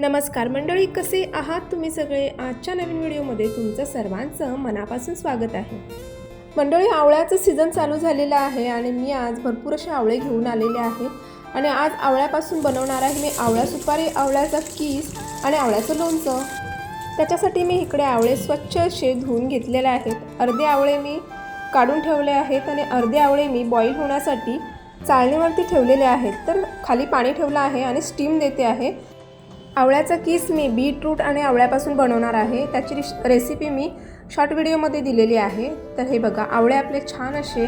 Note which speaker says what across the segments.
Speaker 1: नमस्कार मंडळी, कसे आहात तुम्ही सगळे। आजच्या नवीन व्हिडिओमध्ये तुमचं सर्वांचं मनापासून स्वागत आहे। मंडळी, आवळ्याचं सीझन चालू झालेला आहे आणि मी आज भरपूर असे आवळे घेऊन आलेले आहे आणि आज आवळ्यापासून बनवणार आहे मी आवळा सुपारी, आवळ्याचा कीस आणि आवळ्याचं लोणचं। त्याच्यासाठी मी इकडे आवळे स्वच्छ असे धुवून घेतलेले आहेत। अर्धे आवळे मी काढून ठेवले आहेत आणि अर्धे आवळे मी बॉईल होण्यासाठी चाळणीवरती ठेवलेले आहेत। तर खाली पाणी ठेवलं आहे आणि स्टीम देते आहे। आवळ्याचा कीस मी बीटरूट आणि आवळ्यापासून बनवणार आहे। त्याची रेसिपी मी शॉर्ट व्हिडिओमध्ये दिलेली आहे। तर हे बघा, आवळे आपले छान असे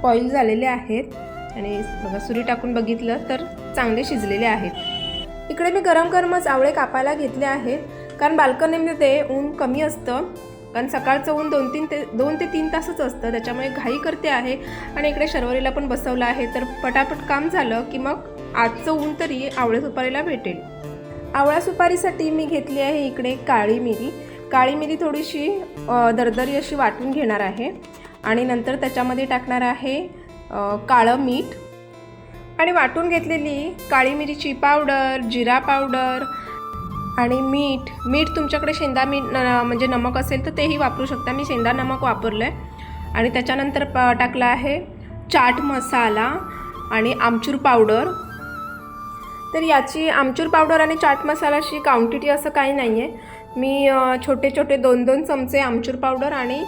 Speaker 1: बॉईल झालेले आहेत आणि बघा सुरी टाकून बघितलं तर चांगले शिजलेले आहेत। इकडे मी गरम गरमच आवळे कापायला घेतले आहेत, कारण बाल्कनीमध्ये ऊन कमी असतं, कारण सकाळचं ऊन 2 ते 3 तासच असतं, त्याच्यामुळे घाई करते आहे आणि इकडे शर्वरीला पण बसवलं आहे। तर पटापट काम झालं की मग आजचं ऊन तरी आवळे सुपारीला भेटेल। आवळा सुपारीसाठी मी घेतली आहे इकडे काळी मिरी। काळी मिरी थोडीशी दरदरी अशी वाटून घेणार आहे आणि नंतर त्याच्यामध्ये टाकणार आहे काळं मीठ आणि वाटून घेतलेली काळी मिरीची पावडर, जिरा पावडर आणि मीठ तुमच्याकडे शेंदा मीठ म्हणजे नमक असेल तर तेही वापरू शकता। मी शेंदा नमक वापरलं आहे आणि त्याच्यानंतर टाकला आहे चाट मसाला आणि आमचूर पावडर। तर याची आमचूर पावडर आणि चाट मसालाची क्वांटिटी असं काही नाही आहे। मी छोटे 2 चमचे आमचूर पावडर आणि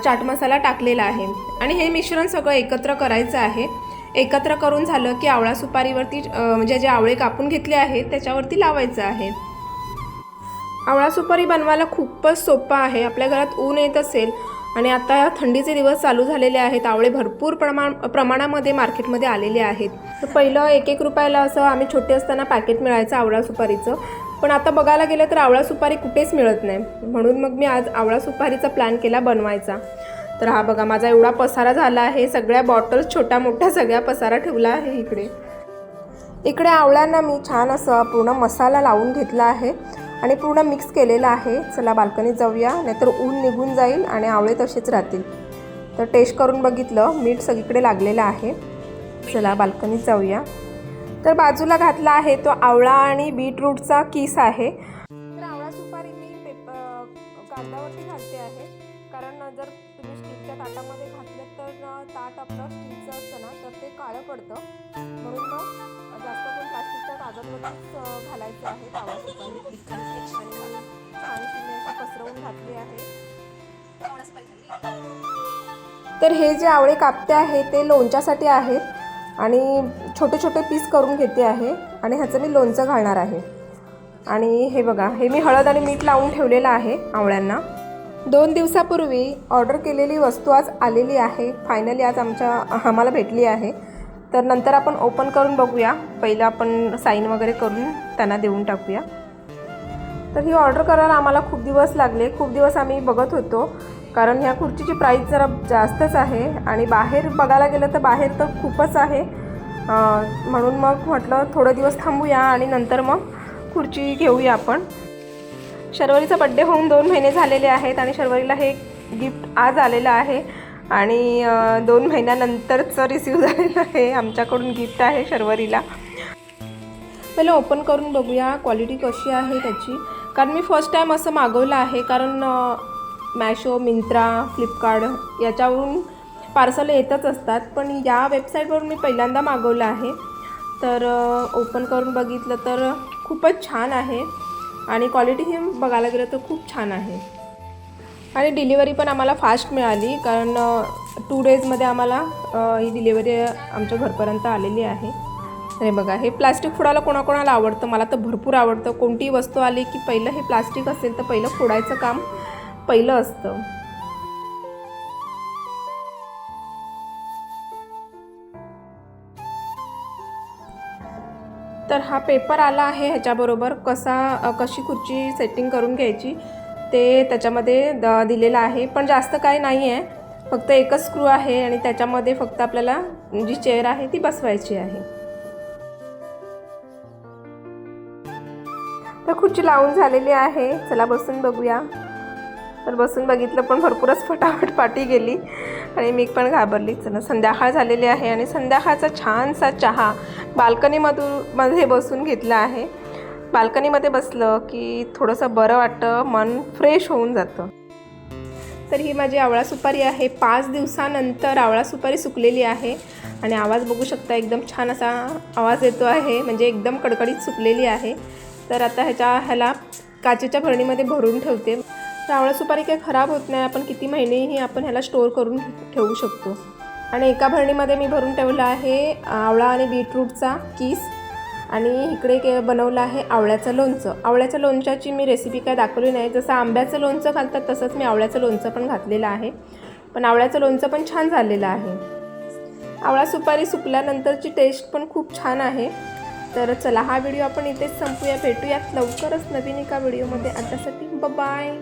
Speaker 1: चाट मसाला टाकलेला आहे आणि हे मिश्रण सगळं एकत्र करायचं आहे। एकत्र करून झालं की आवळा सुपारीवरती म्हणजे जे आवळे कापून घेतले आहेत त्याच्यावरती लावायचं आहे। आवळा सुपारी बनवायला खूपच सोपं आहे। आपल्या घरात ऊन येत असेल आणि आता थंडीचे दिवस चालू झालेले आहेत, आवळे भरपूर प्रमाणामध्ये मार्केटमध्ये आलेले आहेत। तर पहिलं 1 रुपयाला असं आम्ही छोटे असताना पॅकेट मिळायचं आवळा सुपारीचं, पण आता बघायला गेलं तर आवळा सुपारी कुठेच मिळत नाही, म्हणून मग मी आज आवळा सुपारीचा प्लॅन केला बनवायचा। तर हा बघा, माझा एवढा पसारा झाला आहे, सगळ्या बॉटल्स छोट्या मोठ्या सगळ्या पसारा ठेवला आहे इकडे आवळ्यांना मी छान असं पूर्ण मसाला लावून घेतला आहे आणि पूर्ण मिक्स केलेला आहे। चला बाल्कनीत जाऊया, नाहीतर ऊन निघून जाईल आणि आवळे तसेच राहतील। तर टेस्ट करून बघितलं, मीठ सगळीकडे लागलेलं आहे। चला बाल्कनीत जाऊया। तर बाजूला घातला आहे तो आवळा आणि बीटरूटचा कीस आहे। तर आवळा सुपारी मी कागदावरती घालते आहे, कारण जर तुम्ही स्टीलच्या ताटामध्ये घातलं तर ताट आपलं स्टीलचं असतं ना, तर ते काळं पडतं, म्हणून मग जास्त पण प्लास्टिकच्या कागदावरतीच घालायचं आहे आवळा सुपारी। छानशी पसरवून घातली आहे। तर हे जे आवळे कापते आहे ते लोणच्यासाठी आहेत आणि छोटे पीस करून घेते आहे आणि ह्याचं मी लोणचं घालणार आहे। आणि हे बघा, हे मी हळद आणि मीठ लावून ठेवलेलं आहे आवळ्यांना। 2 दिवसापूर्वी ऑर्डर केलेली वस्तू आज आलेली आहे, फायनली आज आम्हाला भेटली आहे। तर नंतर आपण ओपन करून बघूया, पहिलं आपण साईन वगैरे करून त्यांना देऊन टाकूया। तर ही ऑर्डर करायला आम्हाला खूप दिवस लागले, खूप दिवस आम्ही बघत होतो, कारण ह्या खुर्चीची प्राईस जरा जास्तच आहे आणि बाहेर बघायला गेलं तर बाहेर तर खूपच आहे, म्हणून मग म्हटलं थोडे दिवस थांबूया आणि नंतर मग खुर्ची घेऊया आपण। शर्वरीचा बड्डे होऊन 2 महिने झालेले आहेत आणि शर्वरीला हे गिफ्ट आज आलेलं आहे आणि 2 महिन्यानंतरचं रिसीव झालेलं आहे आमच्याकडून गिफ्ट आहे शर्वरीला। पहिलं ओपन करून बघूया क्वालिटी कशी आहे त्याची, कारण मी फर्स्ट टाईम असं मागवलं आहे, कारण मॅशो, मिंत्रा, फ्लिपकार्ट याच्यावरून पार्सल येतच असतात, पण या वेबसाईटवरून मी पहिल्यांदा मागवलं आहे। तर ओपन करून बघितलं तर खूपच छान आहे आणि क्वालिटी ही बघायला गेलं तर खूप छान आहे आणि डिलिव्हरी पण आम्हाला फास्ट मिळाली, कारण 2 डेजमध्ये आम्हाला ही डिलिव्हरी आमच्या घरपर्यंत आलेली आहे। हे बघा, हे प्लास्टिक फोडायला कोणाकोणाला आवडतं, मला तर भरपूर आवडतं। कोणतीही वस्तू आली की पहिलं हे प्लास्टिक असेल तर पहिलं फोडायचं काम पहिलं असतं। तर हा पेपर आला आहे ह्याच्याबरोबर, कशी खुर्ची सेटिंग करून घ्यायची ते त्याच्यामध्ये दिलेलं आहे, पण जास्त काही नाही आहे, फक्त एकच स्क्रू आहे आणि त्याच्यामध्ये फक्त आपल्याला जी चेअर आहे ती बसवायची आहे। तर खुर्ची लावून झालेली आहे, चला बसून बघूया। तर बसून बघितलं पण भरपूरच फटाफट पाठी गेली आणि मी पण घाबरली। चला संध्याकाळ झालेली आहे आणि संध्याकाळचा छानसा चहा बाल्कनीमध्ये बसून घेतला आहे। बाल्कनीमध्ये बसलं की थोडंसं बरं वाटतं, मन फ्रेश होऊन जातं. तर ही माझी आवळा सुपारी आहे. 5 दिवसानंतर आवळा सुपारी सुकलेली आहे आणि आवाज बघू शकता, एकदम छान असा आवाज येतो आहे, म्हणजे एकदम कडकडीत सुकलेली आहे. तर आता ह्याला काचेच्या भरणीमध्ये भरून ठेवते. तर आवळा सुपारी काही खराब होत नाही, आपण किती महिनेही आपण ह्याला स्टोअर करून ठेवू शकतो. आणि एका भरणीमध्ये मी भरून ठेवलं आहे आवळा आणि बीटरूटचा किस, आणि इकडे बनवलं आहे आवळ्याचं लोणचं. आवळ्याच्या लोणच्याची मी रेसिपी काय दाखवली नाही. जसं आंब्याचं लोणचं घालतात तसंच मी आवळ्याचं लोणचं पण घातलेलं आहे, पण आवळ्याचं लोणचं पण छान झालेलं आहे. आवळा सुपारी सुकल्यानंतरची टेस्ट पण खूप छान आहे. तर चला, हा व्हिडिओ आपण इथेच संपूया. भेटूयात लवकरच नवीन एका व्हिडिओमध्ये. आतासाठी बाय.